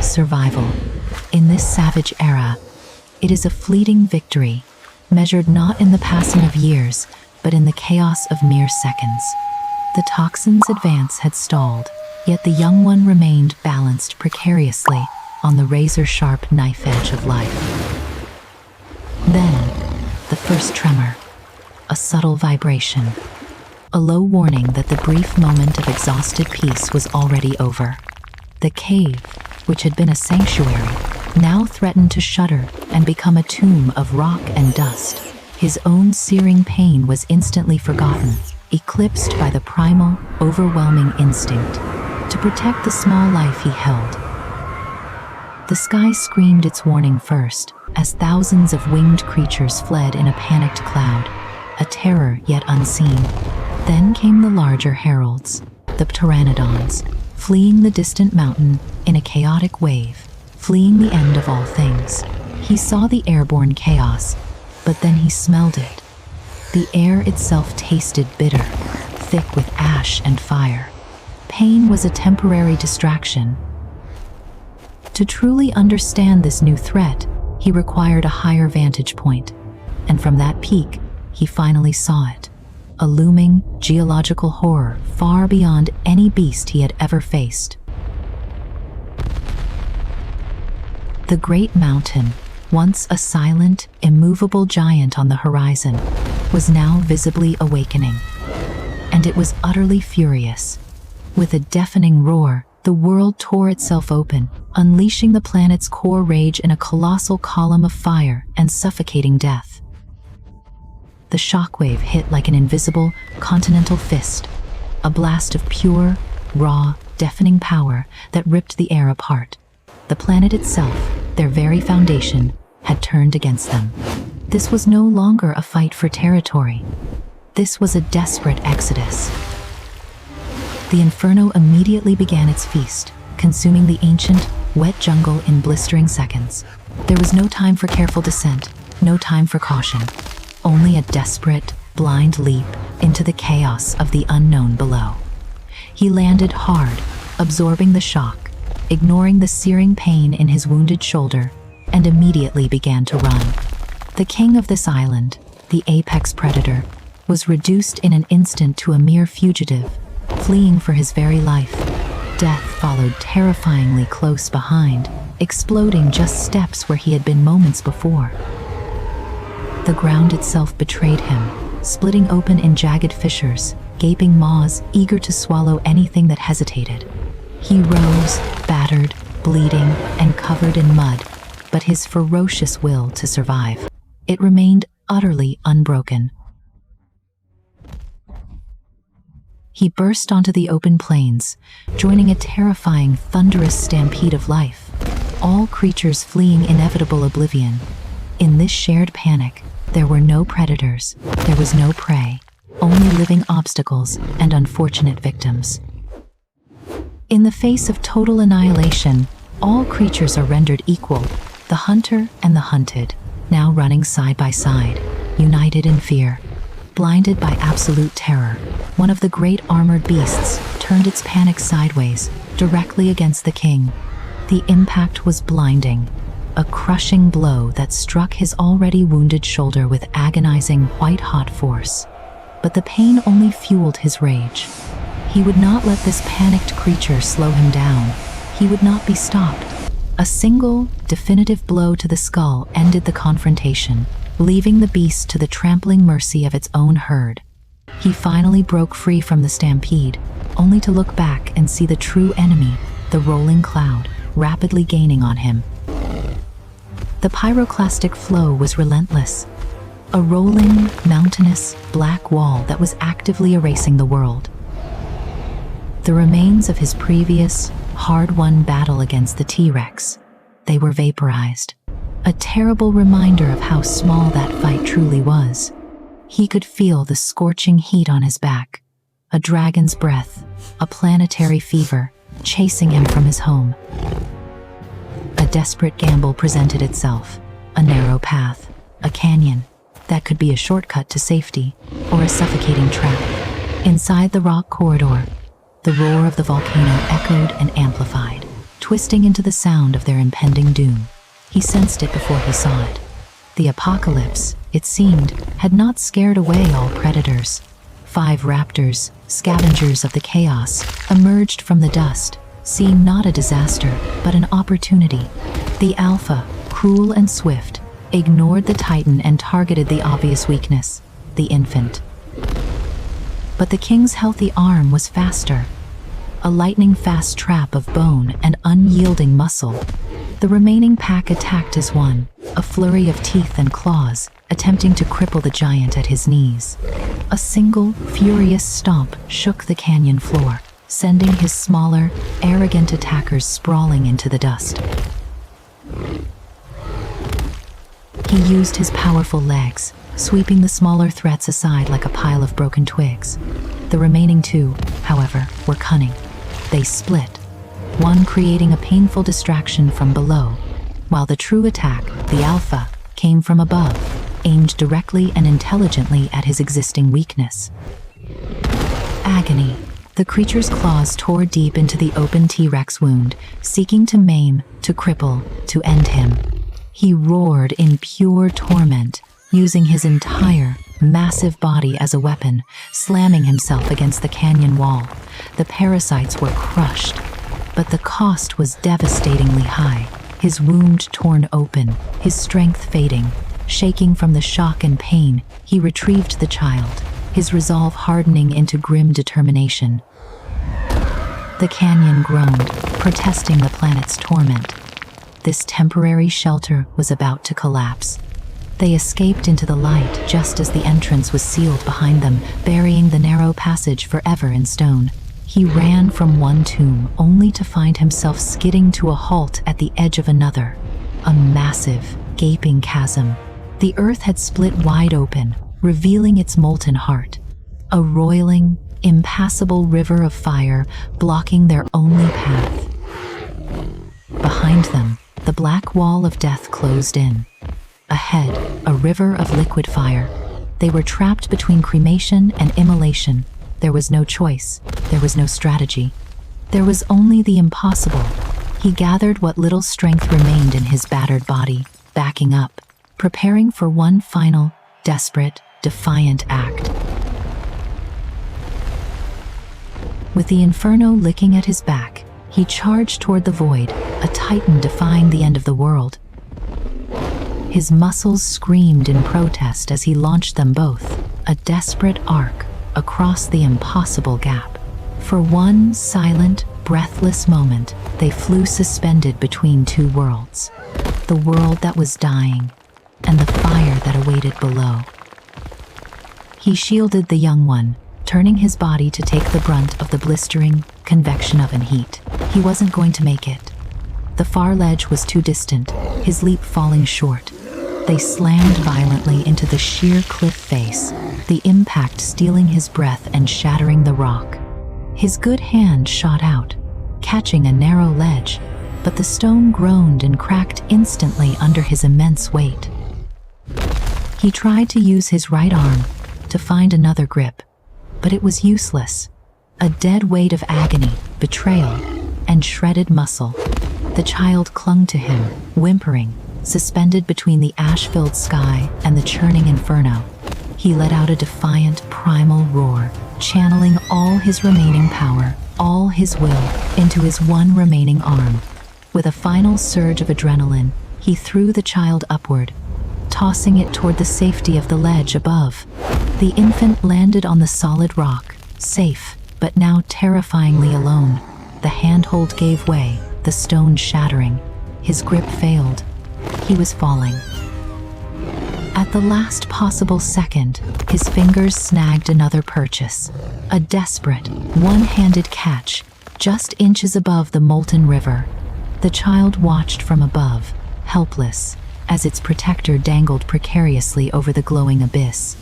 survival. In this savage era, it is a fleeting victory, measured not in the passing of years, but in the chaos of mere seconds. The toxin's advance had stalled, yet the young one remained balanced precariously on the razor-sharp knife edge of life. Then, the first tremor, a subtle vibration, a low warning that the brief moment of exhausted peace was already over. The cave, which had been a sanctuary, now threatened to shudder and become a tomb of rock and dust. His own searing pain was instantly forgotten, eclipsed by the primal, overwhelming instinct to protect the small life he held. The sky screamed its warning first, as thousands of winged creatures fled in a panicked cloud, a terror yet unseen. Then came the larger heralds, the pteranodons, fleeing the distant mountain in a chaotic wave, fleeing the end of all things. He saw the airborne chaos, but then he smelled it. The air itself tasted bitter, thick with ash and fire. Pain was a temporary distraction. To truly understand this new threat, he required a higher vantage point, and from that peak, he finally saw it. A looming, geological horror far beyond any beast he had ever faced. The great mountain, once a silent, immovable giant on the horizon, was now visibly awakening. And it was utterly furious. With a deafening roar, the world tore itself open, unleashing the planet's core rage in a colossal column of fire and suffocating death. The shockwave hit like an invisible, continental fist, a blast of pure, raw, deafening power that ripped the air apart. The planet itself, their very foundation, had turned against them. This was no longer a fight for territory. This was a desperate exodus. The inferno immediately began its feast, consuming the ancient, wet jungle in blistering seconds. There was no time for careful descent, no time for caution. Only a desperate, blind leap into the chaos of the unknown below. He landed hard, absorbing the shock, ignoring the searing pain in his wounded shoulder, and immediately began to run. The king of this island, the apex predator, was reduced in an instant to a mere fugitive, fleeing for his very life. Death followed terrifyingly close behind, exploding just steps where he had been moments before. The ground itself betrayed him, splitting open in jagged fissures, gaping maws eager to swallow anything that hesitated. He rose, battered, bleeding, and covered in mud, but his ferocious will to survive, it remained utterly unbroken. He burst onto the open plains, joining a terrifying, thunderous stampede of life, all creatures fleeing inevitable oblivion. In this shared panic, there were no predators, there was no prey, only living obstacles and unfortunate victims. In the face of total annihilation, all creatures are rendered equal, the hunter and the hunted, now running side by side, united in fear. Blinded by absolute terror, one of the great armored beasts turned its panic sideways, directly against the king. The impact was blinding, a crushing blow that struck his already wounded shoulder with agonizing, white-hot force. But the pain only fueled his rage. He would not let this panicked creature slow him down. He would not be stopped. A single, definitive blow to the skull ended the confrontation, leaving the beast to the trampling mercy of its own herd. He finally broke free from the stampede, only to look back and see the true enemy, the rolling cloud, rapidly gaining on him. The pyroclastic flow was relentless, a rolling, mountainous, black wall that was actively erasing the world. The remains of his previous, hard-won battle against the T-Rex, they were vaporized. A terrible reminder of how small that fight truly was. He could feel the scorching heat on his back, a dragon's breath, a planetary fever, chasing him from his home. A desperate gamble presented itself, a narrow path, a canyon, that could be a shortcut to safety, or a suffocating trap. Inside the rock corridor, the roar of the volcano echoed and amplified, twisting into the sound of their impending doom. He sensed it before he saw it. The apocalypse, it seemed, had not scared away all predators. 5 raptors, scavengers of the chaos, emerged from the dust, seeing not a disaster, but an opportunity. The Alpha, cruel and swift, ignored the Titan and targeted the obvious weakness, the infant. But the king's healthy arm was faster. A lightning-fast trap of bone and unyielding muscle. The remaining pack attacked as one, a flurry of teeth and claws, attempting to cripple the giant at his knees. A single, furious stomp shook the canyon floor, sending his smaller, arrogant attackers sprawling into the dust. He used his powerful legs, sweeping the smaller threats aside like a pile of broken twigs. The remaining 2, however, were cunning. They split, one creating a painful distraction from below, while the true attack, the Alpha, came from above, aimed directly and intelligently at his existing weakness. Agony. The creature's claws tore deep into the open T-Rex wound, seeking to maim, to cripple, to end him. He roared in pure torment, using his entire, massive body as a weapon, slamming himself against the canyon wall. The parasites were crushed, but the cost was devastatingly high. His wound torn open, his strength fading. Shaking from the shock and pain, he retrieved the child, his resolve hardening into grim determination. The canyon groaned, protesting the planet's torment. This temporary shelter was about to collapse. They escaped into the light just as the entrance was sealed behind them, burying the narrow passage forever in stone. He ran from one tomb only to find himself skidding to a halt at the edge of another. A massive, gaping chasm. The earth had split wide open, revealing its molten heart. A roiling, impassable river of fire blocking their only path. Behind them, the black wall of death closed in. Ahead, a river of liquid fire. They were trapped between cremation and immolation. There was no choice. There was no strategy. There was only the impossible. He gathered what little strength remained in his battered body, backing up, preparing for one final, desperate, defiant act. With the inferno licking at his back, he charged toward the void, a titan defying the end of the world. His muscles screamed in protest as he launched them both, a desperate arc across the impossible gap. For one silent, breathless moment, they flew suspended between 2 worlds. The world that was dying, and the fire that awaited below. He shielded the young one, turning his body to take the brunt of the blistering convection oven heat. He wasn't going to make it. The far ledge was too distant, his leap falling short. They slammed violently into the sheer cliff face, the impact stealing his breath and shattering the rock. His good hand shot out, catching a narrow ledge, but the stone groaned and cracked instantly under his immense weight. He tried to use his right arm to find another grip, but it was useless. A dead weight of agony, betrayal, and shredded muscle. The child clung to him, whimpering, suspended between the ash-filled sky and the churning inferno. He let out a defiant, primal roar, channeling all his remaining power, all his will, into his one remaining arm. With a final surge of adrenaline, he threw the child upward, tossing it toward the safety of the ledge above. The infant landed on the solid rock, safe, but now terrifyingly alone. The handhold gave way, the stone shattering. His grip failed. He was falling. At the last possible second, his fingers snagged another purchase. A desperate, one-handed catch, just inches above the molten river. The child watched from above, helpless, as its protector dangled precariously over the glowing abyss.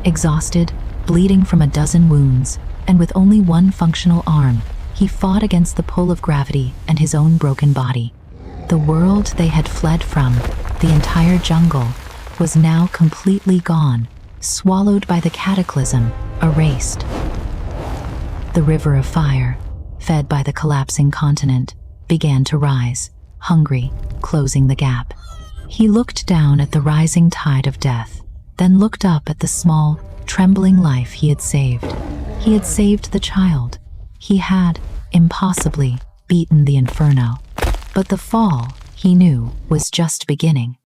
Exhausted, bleeding from a dozen wounds, and with only one functional arm, he fought against the pull of gravity and his own broken body. The world they had fled from, the entire jungle, was now completely gone, swallowed by the cataclysm, erased. The river of fire, fed by the collapsing continent, began to rise, hungry, closing the gap. He looked down at the rising tide of death, then looked up at the small, trembling life he had saved. He had saved the child. He had, impossibly, beaten the inferno. But the fall, he knew, was just beginning.